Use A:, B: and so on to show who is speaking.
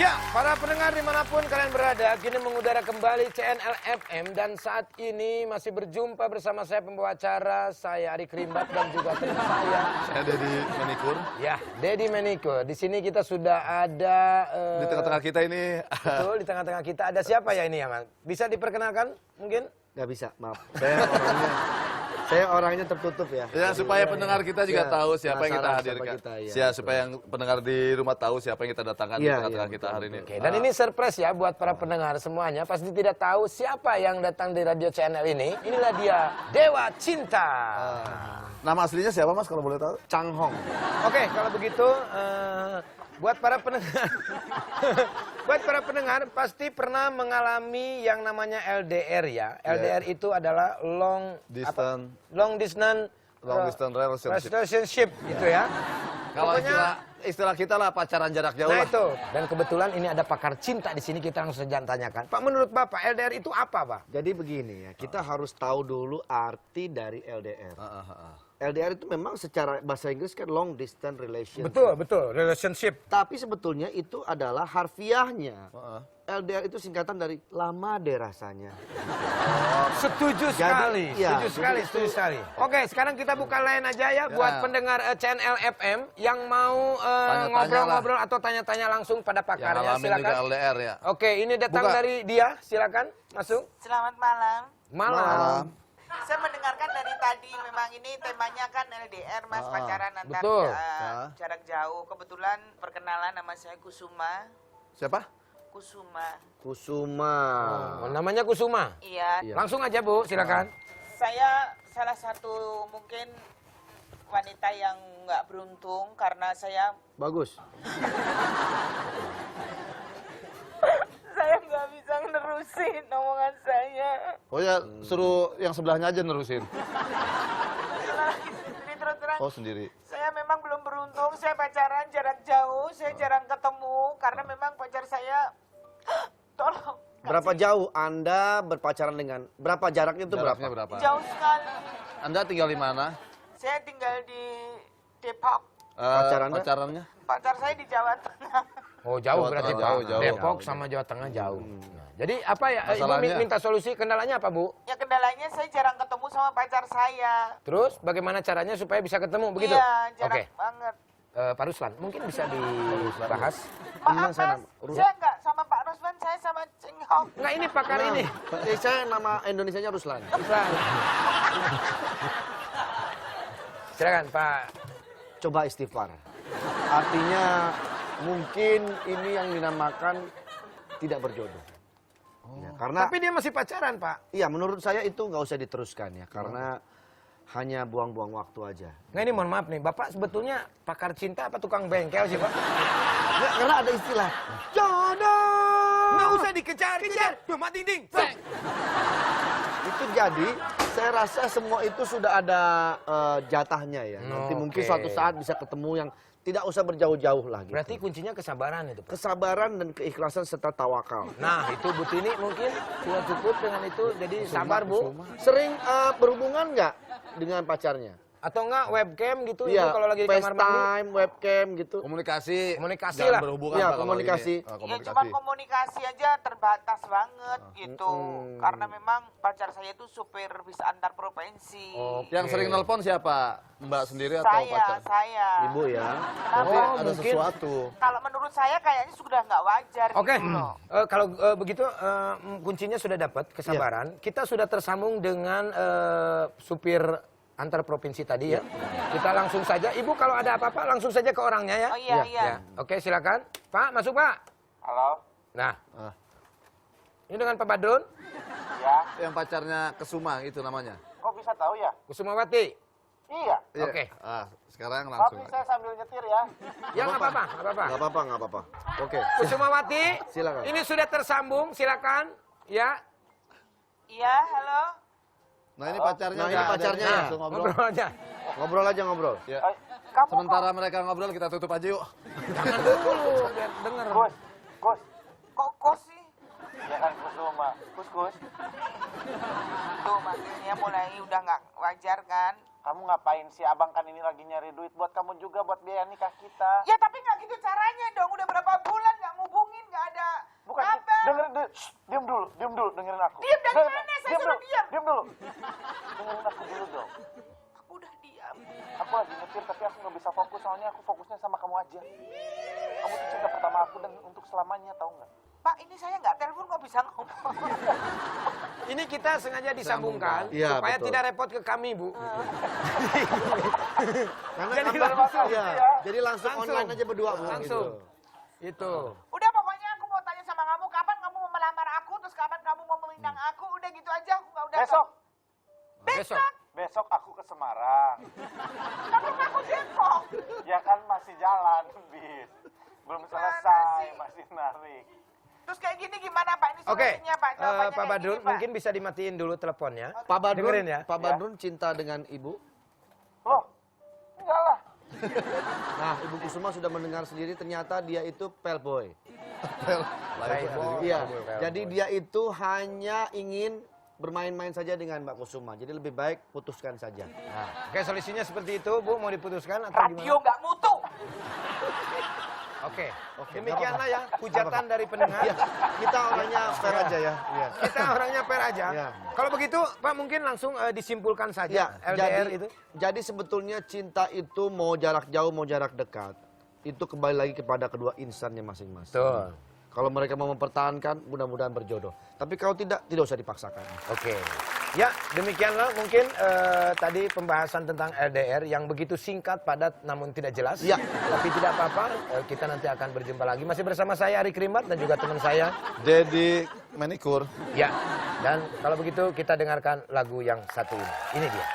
A: Ya, para pendengar dimanapun kalian berada, kini mengudara kembali CNL FM dan saat ini masih berjumpa bersama saya pembawa acara, saya Ari Krimbat dan juga teman saya
B: Dedi Manikur.
A: Ya, Dedi Manikur. Di sini kita sudah ada
B: Di tengah-tengah kita ini.
A: betul, di tengah-tengah kita ada siapa ya ini ya, Mas? Bisa diperkenalkan mungkin?
C: Nggak bisa, maaf. Saya orangnya tertutup ya.
B: Ya, supaya pendengar kita juga
C: Ya,
B: tahu siapa yang kita
C: penasaran
B: hadirkan.
C: siapa kita, ya,
B: Ya, supaya yang pendengar di rumah tahu siapa yang kita datangkan di
C: Iya,
B: tengah-tengah
C: iya,
B: kita hari ini.
A: Oke, dan ini surprise ya buat para pendengar semuanya. Pasti tidak tahu siapa yang datang di radio channel ini. Inilah dia, Dewa Cinta.
B: Nama aslinya siapa, Mas, kalau boleh tahu?
C: Chang Hong.
A: Oke, kalau begitu buat para pendengar, buat para pendengar pasti pernah mengalami yang namanya LDR ya. LDR itu adalah long
B: Distance.
A: distance relationship gitu ya.
B: Kalau
A: Pokoknya
B: istilah kita lah pacaran jarak jauh
A: nah
B: lah.
A: itu. Dan kebetulan ini ada pakar cinta di sini, kita langsung saja tanyakan. Pak, menurut Bapak LDR itu apa, Pak?
C: Jadi begini ya, kita harus tahu dulu arti dari LDR. LDR itu memang secara bahasa Inggris kan long distance relationship.
A: Betul, betul, relationship.
C: Tapi sebetulnya itu adalah harfiahnya. LDR itu singkatan dari lama deh rasanya.
A: Setuju sekali,
C: iya,
A: setuju sekali,
C: jadi
A: setuju sekali. Oke, sekarang kita buka line aja ya buat pendengar channel FM yang mau
B: Tanya-tanya
A: ngobrol-ngobrol atau tanya-tanya langsung pada
B: Yang
A: pakarnya,
B: ngalamin juga
A: silakan.
B: LDR ya.
A: Oke, ini datang
B: Buka.
A: dari dia, silakan masuk.
D: Selamat malam.
A: Malam.
D: Saya mendengarkan dari tadi memang ini temanya kan LDR Mas, pacaran antar
A: betul.
D: jarak jauh. Kebetulan perkenalan, nama saya Kusuma.
B: Siapa?
D: Kusuma.
C: Kusuma.
A: Oh, namanya Kusuma.
D: Iya.
A: Langsung aja Bu, silakan.
D: Saya salah satu mungkin wanita yang nggak beruntung karena saya
C: Bagus.
D: nggak bisa nerusin omongan saya.
B: Oh ya, suruh yang sebelahnya aja nerusin.
D: Jadi terus terang.
B: Oh, sendiri.
D: Saya memang belum beruntung, saya pacaran jarak jauh, saya jarang ketemu karena memang pacar saya tolong.
C: Berapa jauh Anda berpacaran dengan, berapa jaraknya itu berapa?
B: Jaraknya berapa?
D: Jauh sekali.
B: Anda tinggal di mana?
D: Saya tinggal di Depok.
C: Pacar Anda?
B: Pacarannya?
D: Pacar saya di Jawa Tengah.
A: Oh, jauh
B: Jawa
A: berarti
B: Tengah,
A: Pak.
B: jauh.
A: Depok sama Jawa Tengah jauh. Nah, jadi apa ya? Ibu
B: Masalahnya-
A: minta solusi, kendalanya apa, Bu?
D: Ya kendalanya saya jarang ketemu sama pacar saya.
A: Terus bagaimana caranya supaya bisa ketemu begitu?
D: Iya, jarang
A: Oke.
D: banget.
A: Pak Ruslan, mungkin bisa dibahas.
D: Maaf Mas, saya enggak sama Pak Ruslan, saya sama Ceng Hong.
A: Enggak, ini pakar ini.
C: Saya nama Indonesianya Ruslan.
A: Ruslan. Silakan Pak.
C: Coba istighfar. Artinya mungkin ini yang dinamakan tidak berjodoh. Ya, karena
A: Tapi dia masih pacaran, Pak.
C: iya menurut saya itu nggak usah diteruskan ya karena hanya buang-buang waktu aja.
A: Nah ini mohon maaf nih, Bapak sebetulnya pakar cinta apa tukang bengkel sih, Pak?
C: Nggak, karena ada istilah jodoh.
A: Nggak usah dikejar-kejar. Duh, mati ding.
C: Itu jadi saya rasa semua itu sudah ada jatahnya ya. Nanti mungkin
A: Oke.
C: suatu saat bisa ketemu yang tidak usah berjauh-jauh lah gitu.
A: Berarti kuncinya kesabaran itu, Pak.
C: Kesabaran dan keikhlasan serta tawakal.
A: Nah, itu Bu Tini mungkin sudah cukup dengan itu. Jadi sabar, Bu.
C: Sering berhubungan nggak dengan pacarnya?
A: Atau enggak webcam gitu Ibu,
C: Iya,
A: kalau lagi di kamar mandi.
C: FaceTime, webcam gitu.
B: Komunikasi.
A: Komunikasi
B: Jangan
A: lah.
B: berhubungan
C: Iya,
B: Pak, kalau
C: komunikasi.
B: ini.
D: Ya
B: Komunikasi.
D: cuma komunikasi aja terbatas banget gitu. Karena memang pacar saya itu supir bis antar provinsi.
B: Yang sering nelpon siapa? Mbak sendiri atau pacar?
D: Saya.
C: Ibu ya.
B: Berarti
A: Oh,
B: ada
A: mungkin.
B: sesuatu.
D: Kalau menurut saya kayaknya sudah nggak wajar
A: Oke,
D: gitu loh.
A: kalau begitu kuncinya sudah dapat kesabaran. Kita sudah tersambung dengan supir antar provinsi tadi ya. Kita langsung saja. Ibu kalau ada apa-apa langsung saja ke orangnya ya.
D: Oh iya, iya.
A: Ya. Oke, silakan. Pak, masuk Pak.
D: Halo?
A: Nah, ini dengan Pak Badrun,
D: Ya.
B: Yang pacarnya Kesuma itu namanya.
D: Kok bisa tahu ya?
A: Kusumawati.
D: Iya.
B: Iya.
A: Oke.
B: Sekarang langsung.
D: Tapi saya sambil nyetir ya.
A: Ya nggak apa-apa, nggak apa-apa.
C: Nggak apa-apa, nggak apa-apa. Oke.
A: Kusumawati,
C: Silakan.
A: ini sudah tersambung, silakan. Ya,
D: Iya, halo?
B: Nah ini pacarnya.
C: Nah, ini
B: nggak ada,
C: pacarnya
B: ini
C: ya?
B: langsung ngobrol.
A: ngobrol aja.
C: Ngobrol aja ngobrol.
B: Ya.
D: Kamu
B: Sementara mereka ngobrol kita tutup aja yuk.
A: Jangan dulu, biar denger.
D: Gus, kok kos sih? Ya kan Gus Roma. Gus. Tuh maksudnya mulai udah nggak wajar kan?
E: Kamu ngapain sih? Abang kan ini lagi nyari duit buat kamu juga, buat biaya nikah kita.
D: Ya tapi nggak gitu caranya dong. Udah berapa bulan nggak ngubungin, nggak
E: Diam dulu, dengerin aku.
D: Diam dari
E: Dengerin-
D: mana? Saya
E: diam
D: suruh
E: dulu,
D: diam.
E: Diam dulu. Dengerin aku dulu dong.
D: Aku udah diam.
E: Aku lagi nyetir tapi aku nggak bisa fokus soalnya aku fokusnya sama kamu aja. Kamu tuh cinta pertama aku dan untuk selamanya, tahu nggak?
D: Pak, ini saya nggak telepon kok bisa ngomong.
A: Ini kita sengaja disambungkan
C: Iya,
A: supaya
C: betul.
A: tidak repot ke kami, Bu.
C: Karena
A: Jadi
C: gambar
A: langsung,
C: ya.
E: ya.
C: Jadi langsung online aja berdua Bu,
A: Langsung.
C: gitu.
A: Itu.
D: Udah pokoknya aku mau tanya sama kamu, kapan kamu mau melamar aku, terus kapan kamu mau meminang aku, udah gitu aja, aku nggak udah.
E: Besok,
A: Besok.
E: besok aku ke Semarang.
D: Kamu aku Depok.
E: Ya kan masih jalan, bis. Belum selesai, masih narik.
D: Terus kayak gini gimana Pak? Ini
A: Oke,
D: solusinya Pak. Jawabannya
A: Pak
D: kayak
A: Badrun
D: gini, Pak.
A: mungkin bisa dimatiin dulu teleponnya.
C: Pak Badrun,
A: Dengerin ya.
C: Pak Badrun cinta dengan Ibu.
E: Loh, enggak lah.
C: Nah, Ibu Kusuma sudah mendengar sendiri ternyata dia itu pellboy.
A: Playboy.
C: Iya.
A: Playboy.
C: Jadi dia itu hanya ingin bermain-main saja dengan Mbak Kusuma. Jadi lebih baik putuskan saja.
A: Nah, oke, solusinya seperti itu, Bu. Mau diputuskan atau
D: Radio
A: gimana?
D: nggak mutu.
A: Oke. Demikianlah ya hujatan dari pendengar.
C: Ya, kita orangnya fair aja ya. Iya.
A: Kita orangnya fair aja.
C: Iya.
A: Kalau begitu, Pak mungkin langsung disimpulkan
C: Ya,
A: saja LDR itu.
C: jadi sebetulnya cinta itu mau jarak jauh mau jarak dekat itu kembali lagi kepada kedua insannya masing-masing.
A: Betul.
C: Kalau mereka mau mempertahankan, mudah-mudahan berjodoh. Tapi kalau tidak usah dipaksakan.
A: Oke. Ya, demikianlah mungkin tadi pembahasan tentang LDR yang begitu singkat, padat, namun tidak jelas.
C: Ya.
A: Tapi tidak apa-apa, kita nanti akan berjumpa lagi. Masih bersama saya, Ari Krimbat, dan juga teman saya.
B: Dedi Manikur.
A: Ya, dan kalau begitu kita dengarkan lagu yang satu ini. Ini dia.